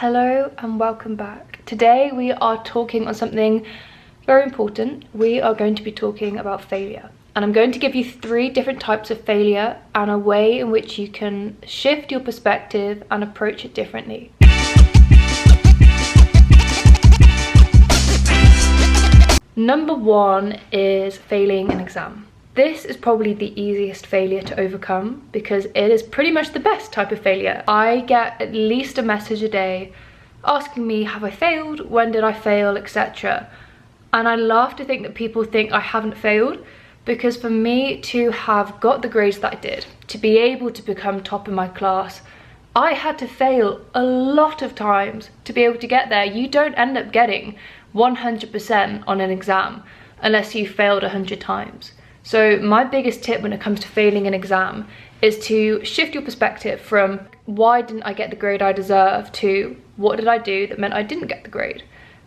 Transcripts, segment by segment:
Hello and welcome back. Today we are talking on something very important. We are going to be talking about failure, and I'm going to give you 3 different types of failure and a way in which you can shift your perspective and approach it differently. Number 1 is failing an exam. This is probably the easiest failure to overcome because it is pretty much the best type of failure. I get at least a message a day asking me, have I failed? When did I fail? Etc. And I laugh to think that people think I haven't failed, because for me to have got the grades that I did, to be able to become top in my class, I had to fail a lot of times to be able to get there. You don't end up getting 100% on an exam unless you failed 100 times. So my biggest tip when it comes to failing an exam is to shift your perspective from why didn't I get the grade I deserve to what did I do that meant I didn't get the grade.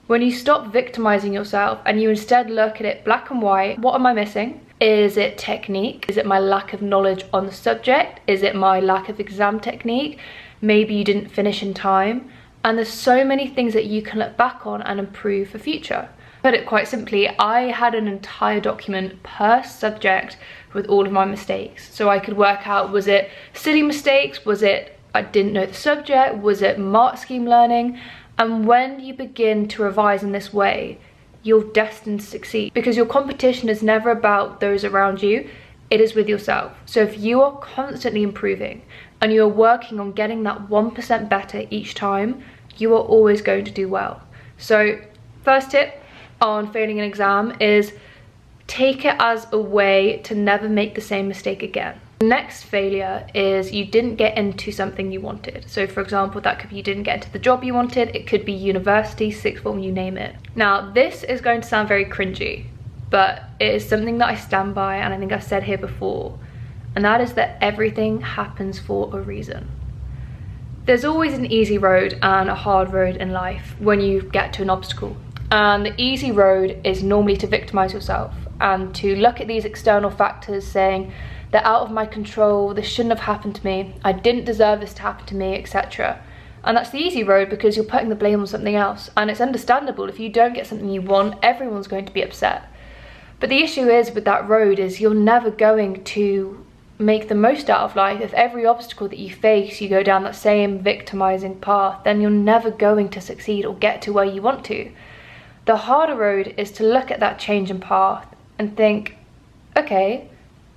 When you stop victimizing yourself and you instead look at it black and white, what am I missing? Is it technique? Is it my lack of knowledge on the subject? Is it my lack of exam technique? Maybe you didn't finish in time. And there's so many things that you can look back on and improve for future. Put it quite simply, I had an entire document per subject with all of my mistakes. So I could work out, was it silly mistakes? Was it I didn't know the subject? Was it mark scheme learning? And when you begin to revise in this way, you're destined to succeed, because your competition is never about those around you, it is with yourself. So if you are constantly improving and you're working on getting that 1% better each time, you are always going to do well. So first tip on failing an exam is take it as a way to never make the same mistake again. The next failure is you didn't get into something you wanted. So for example, that could be you didn't get into the job you wanted. It could be university, sixth form, you name it. Now this is going to sound very cringy, but it is something that I stand by, and I think I've said here before, and that is that everything happens for a reason. There's always an easy road and a hard road in life when you get to an obstacle. And the easy road is normally to victimize yourself and to look at these external factors saying they're out of my control, this shouldn't have happened to me, I didn't deserve this to happen to me, etc. And that's the easy road because you're putting the blame on something else. And it's understandable, if you don't get something you want, everyone's going to be upset. But the issue is with that road is you're never going to make the most out of life. If every obstacle that you face, you go down that same victimizing path, then you're never going to succeed or get to where you want to. The harder road is to look at that change in path and think, okay,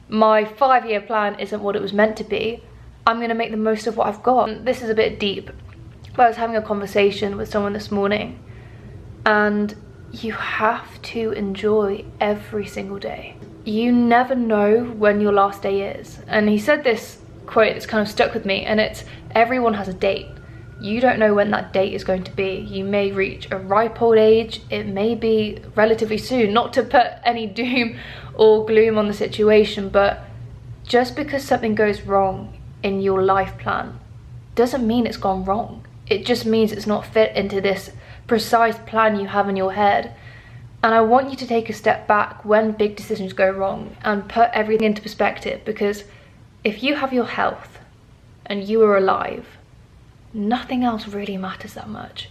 my 5-year plan isn't what it was meant to be. I'm going to make the most of what I've got. This is a bit deep, but I was having a conversation with someone this morning, and you have to enjoy every single day. You never know when your last day is. And he said this quote that's kind of stuck with me, and it's, everyone has a date. You don't know when that date is going to be. You may reach a ripe old age, it may be relatively soon. Not to put any doom or gloom on the situation, but just because something goes wrong in your life plan doesn't mean it's gone wrong. It just means it's not fit into this precise plan you have in your head. And I want you to take a step back when big decisions go wrong and put everything into perspective, because if you have your health and you are alive, nothing else really matters that much.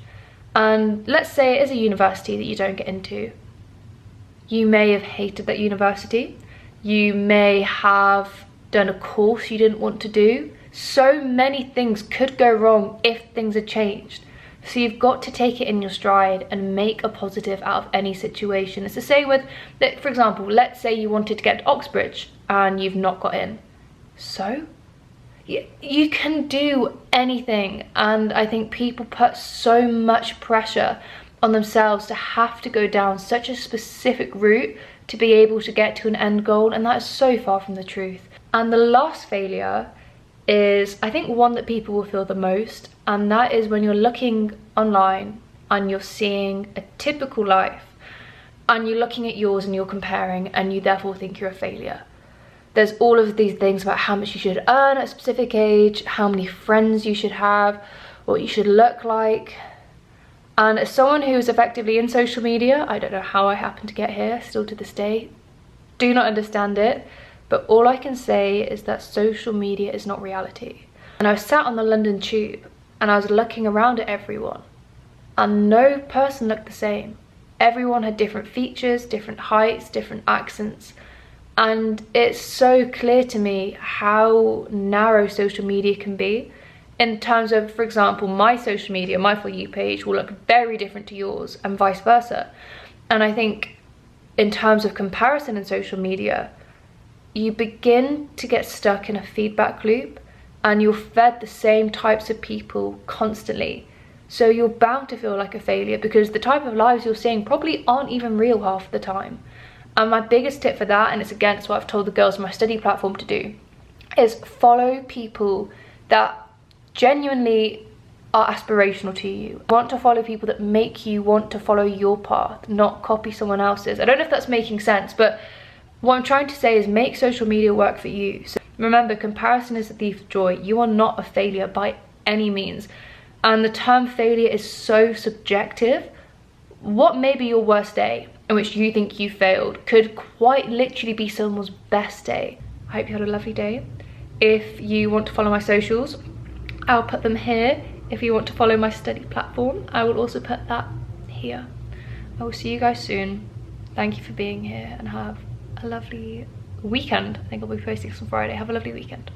And let's say it is a university that you don't get into. You may have hated that university. You may have done a course you didn't want to do. So many things could go wrong if things had changed. So you've got to take it in your stride and make a positive out of any situation. It's the same with, for example, let's say you wanted to get to Oxbridge and you've not got in. So you can do anything. And I think people put so much pressure on themselves to have to go down such a specific route to be able to get to an end goal, and that is so far from the truth. And the last failure is, I think, one that people will feel the most, and that is when you're looking online and you're seeing a typical life and you're looking at yours and you're comparing, and you therefore think you're a failure. There's all of these things about how much you should earn at a specific age, how many friends you should have, what you should look like. And as someone who's effectively in social media, I don't know how I happened to get here, still to this day, do not understand it, but all I can say is that social media is not reality. And I was sat on the London tube and I was looking around at everyone, and no person looked the same. Everyone had different features, different heights, different accents. And it's so clear to me how narrow social media can be in terms of, for example, my social media, my For You page will look very different to yours and vice versa. And I think in terms of comparison in social media, you begin to get stuck in a feedback loop and you're fed the same types of people constantly. So you're bound to feel like a failure because the type of lives you're seeing probably aren't even real half the time. And my biggest tip for that, and it's against what I've told the girls on my study platform to do, is follow people that genuinely are aspirational to you. Want to follow people that make you want to follow your path, not copy someone else's. I don't know if that's making sense, but what I'm trying to say is make social media work for you. So remember, comparison is the thief of joy. You are not a failure by any means. And the term failure is so subjective. What may be your worst day in which you think you failed could quite literally be someone's best day. I hope you had a lovely day. If you want to follow my socials, I'll put them here. If you want to follow my study platform, I will also put that here. I will see you guys soon. Thank you for being here and have a lovely weekend. I think I'll be posting this on Friday. Have a lovely weekend.